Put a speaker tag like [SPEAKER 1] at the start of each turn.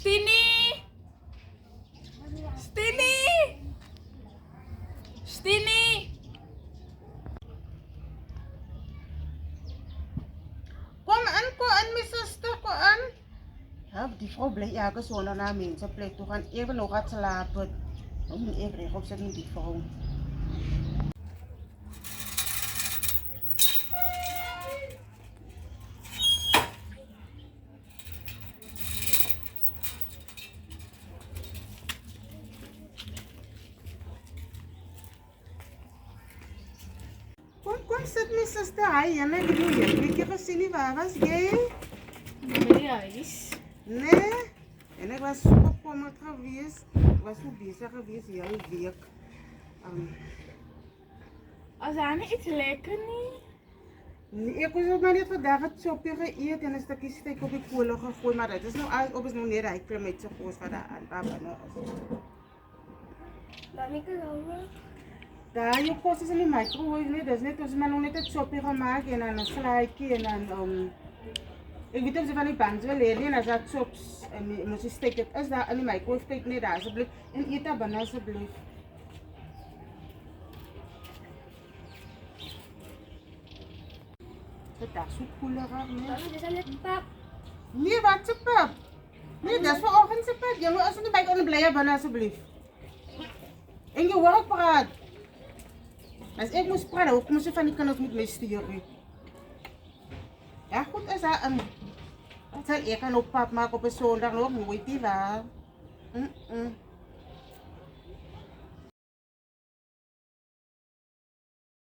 [SPEAKER 1] Stini! Stini! Stini!
[SPEAKER 2] Kom aan, my suster, kom aan. Ja, die vrouw blijft elke zondag naar mensen plek toe gaan. Even nog gaat slapen. Dan moet ik recht opzetten met die vrouw. Kom sit my suster. Hi, Janne, ek het jou een weekje gesien. Waar was jy?
[SPEAKER 1] By die huis.
[SPEAKER 2] Nee. En ek was so bekommerd geweest. Ek was so bezig geweest die hele week.
[SPEAKER 1] As daar nie iets lekker nie.
[SPEAKER 2] Nee, ek was ook maar net vandag het choppie geëet en 'n stukkie steak op die kolle gegooi, maar dit is nou alles op is nou net hy met sy kos wat daar aan binne is.
[SPEAKER 1] Dan nie kan hoor.
[SPEAKER 2] Daar jou kos is in die microwave nie, dis net ons maar nog net 'n choppie gemaak en dan 'n slaaitjie en dan ek weet of jy van die pans wil hê en as dat chops en mos jy steek dit is daar in die microwave kyk net daar asseblief en eet daar binne asseblief. Dit is so koelerig, nee.
[SPEAKER 1] Dis net pap.
[SPEAKER 2] Nee, wat se pap? Nee, dis vanoggend se pap. Jy moet as jy by kan bly binne asseblief. En jy hoor ek praat. As ek moes praat, hoe kom jy van die kinders met my stuur nie? Ja, goed is dat wat sal ek kan op pap maak op 'n Sondag nog mooi die waar.